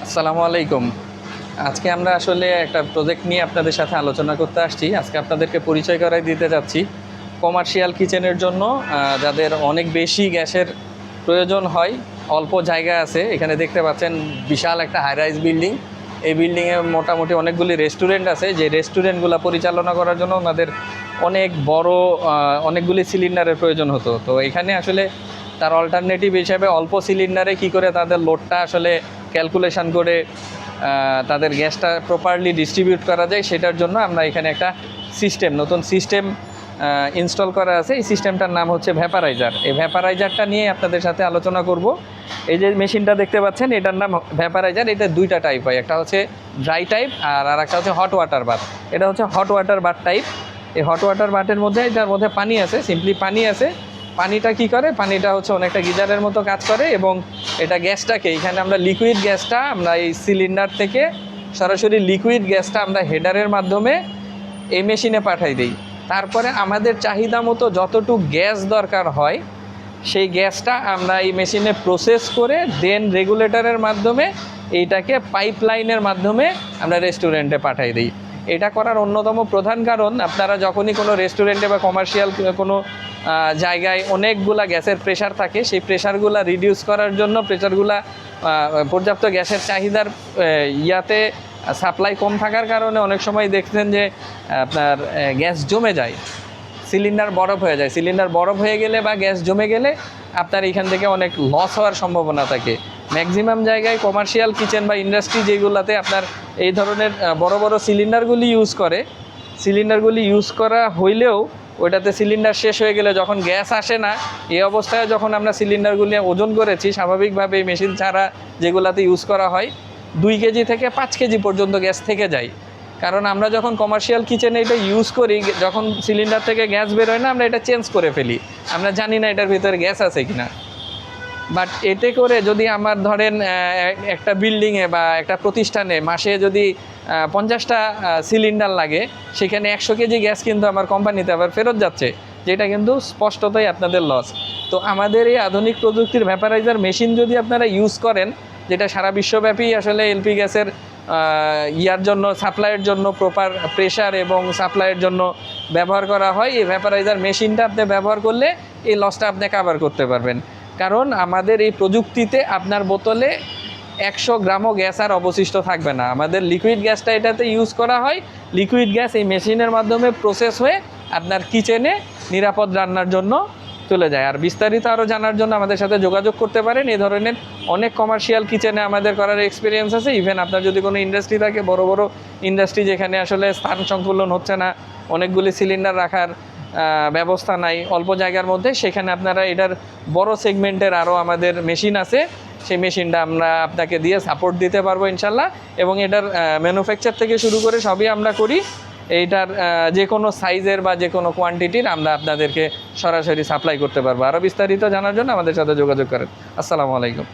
আসসালামু আলাইকুম। আজকে আমরা আসলে একটা প্রজেক্ট নিয়ে আপনাদের সাথে আলোচনা করতে আসছি। আজকে আপনাদেরকে পরিচয় করাই দিতে যাচ্ছি কমার্শিয়াল কিচেনের জন্য যাদের অনেক বেশি গ্যাসের প্রয়োজন হয়, অল্প জায়গা আছে। এখানে দেখতে পাচ্ছেন বিশাল একটা হাই রাইজ বিল্ডিং। এই বিল্ডিংয়ে মোটামুটি অনেকগুলি রেস্টুরেন্ট আছে, যে রেস্টুরেন্টগুলো পরিচালনা করার জন্য ওনাদের অনেক বড় অনেকগুলি সিলিন্ডারের প্রয়োজন হতো। তো এখানে আসলে তার অল্টারনেটিভ হিসেবে অল্প সিলিন্ডারে কি করে তাদের লোডটা আসলে ক্যালকুলেশন করে তাদের গ্যাসটা প্রপারলি ডিস্ট্রিবিউট করা যায়, সেটার জন্য আমরা এখানে একটা নতুন সিস্টেম ইনস্টল করা আছে। এই সিস্টেমটার নাম হচ্ছে ভ্যাপারাইজার। এই ভ্যাপারাইজারটা নিয়ে আপনাদের সাথে আলোচনা করব। এই যে মেশিনটা দেখতে পাচ্ছেন, এটার নাম ভ্যাপারাইজার। এটা দুইটা টাইপ হয়, একটা হচ্ছে ড্রাই টাইপ আর একটা হচ্ছে হট ওয়াটার বাথ। এটা হচ্ছে হট ওয়াটার বাথ টাইপ। এই হট ওয়াটার বাথের মধ্যে এটার মধ্যে পানি আছে, সিম্পলি পানি আছে। পানিটা কি করে, পানিটা হচ্ছে অনেকটা গিজারের মতো কাজ করে এবং এটা গ্যাসটাকে, এখানে আমরা লিকুইড গ্যাসটা আমরা এই সিলিন্ডার থেকে সরাসরি লিকুইড গ্যাসটা আমরা হেডারের মাধ্যমে এই মেশিনে পাঠাই দিই। তারপরে আমাদের চাহিদা মতো যতটুকু গ্যাস দরকার হয় সেই গ্যাসটা আমরা এই মেশিনে প্রসেস করে দেন রেগুলেটরের মাধ্যমে এইটাকে পাইপলাইনের মাধ্যমে আমরা রেস্টুরেন্টে পাঠাই দিই। এটা করার অন্যতম প্রধান কারণ, আপনারা যখনই কোনো রেস্টুরেন্টে বা কমার্শিয়াল কোনো জায়গায় অনেকগুলা গ্যাসের প্রেশার থাকে, সেই প্রেশারগুলা রিডিউস করার জন্য প্রেশারগুলা পর্যাপ্ত গ্যাসের চাহিদার ইয়াতে সাপ্লাই কম থাকার কারণে অনেক সময় দেখছেন যে আপনার গ্যাস জমে যায়, সিলিন্ডার বরফ হয়ে যায়। সিলিন্ডার বরফ হয়ে গেলে বা গ্যাস জমে গেলে আপনার এখান থেকে অনেক লস হওয়ার সম্ভাবনা থাকে। ম্যাক্সিমাম জায়গায় কমার্শিয়াল কিচেন বা ইন্ডাস্ট্রি যেগুলোতে আপনার এই ধরনের বড় বড় সিলিন্ডারগুলি ইউজ করা হইলেও ওইটাতে সিলিন্ডার শেষ হয়ে গেলে যখন গ্যাস আসে না, এই অবস্থায় যখন আমরা সিলিন্ডারগুলি ওজন করেছি, স্বাভাবিকভাবে মেশিন ছাড়া যেগুলাতে ইউজ করা হয় 2 কেজি থেকে 5 কেজি পর্যন্ত গ্যাস থেকে যায়। কারণ আমরা যখন কমার্শিয়াল কিচেনে এটা ইউজ করি, যখন সিলিন্ডার থেকে গ্যাস বেরোয় না, আমরা এটা চেঞ্জ করে ফেলি, আমরা জানি না এটার ভিতরে গ্যাস আছে কিনা। বাট এতে করে যদি আমার ধরেন একটা বিল্ডিংয়ে বা একটা প্রতিষ্ঠানে মাসে যদি 50টা সিলিন্ডার লাগে, সেখানে 100 কেজি গ্যাস কিন্তু আমার কোম্পানিতে আবার ফেরত যাচ্ছে, যেটা কিন্তু স্পষ্টতই আপনাদের লস। তো আমাদের এই আধুনিক প্রযুক্তির ভ্যাপারাইজার মেশিন যদি আপনারা ইউজ করেন, যেটা সারা বিশ্বব্যাপী আসলে এলপি গ্যাসের ইয়ার জন্য, সাপ্লাইয়ের জন্য প্রপার প্রেশার এবং সাপ্লাইয়ের জন্য ব্যবহার করা হয়, এই ভ্যাপারাইজার মেশিনটা আপনি ব্যবহার করলে এই লসটা আপনি কাভার করতে পারবেন। কারণ আমাদের এই প্রযুক্তিতে আপনার বোতলে 100 গ্রামও গ্যাস আর অবশিষ্ট থাকবে না। আমাদের লিকুইড গ্যাসটা এটাতে ইউজ করা হয়, লিকুইড গ্যাস এই মেশিনের মাধ্যমে প্রসেস হয়ে আপনার কিচেনে নিরাপদ রান্নার জন্য চলে যায়। আর বিস্তারিত আরও জানার জন্য আমাদের সাথে যোগাযোগ করতে পারেন। এই ধরনের অনেক কমার্শিয়াল কিচেনে আমাদের করার এক্সপিরিয়েন্স আছে। ইভেন আপনার যদি কোনো ইন্ডাস্ট্রি থাকে, বড় বড় ইন্ডাস্ট্রি যেখানে আসলে স্থান সংকুলন হচ্ছে না, অনেকগুলি সিলিন্ডার রাখার ব্যবস্থা নাই অল্প জায়গার মধ্যে, সেখানে আপনারা এটার বড় সেগমেন্টের আরও আমাদের মেশিন আছে, সেই মেশিনটা আমরা আপনাকে দিয়ে সাপোর্ট দিতে পারবো ইনশাল্লাহ। এবং এটার ম্যানুফ্যাকচার থেকে শুরু করে সবই আমরা করি। এইটার যে কোনো সাইজের বা যে কোনো কোয়ান্টিটির আমরা আপনাদেরকে সরাসরি সাপ্লাই করতে পারবো। আরও বিস্তারিত জানার জন্য আমাদের সাথে যোগাযোগ করেন। আসসালামু আলাইকুম।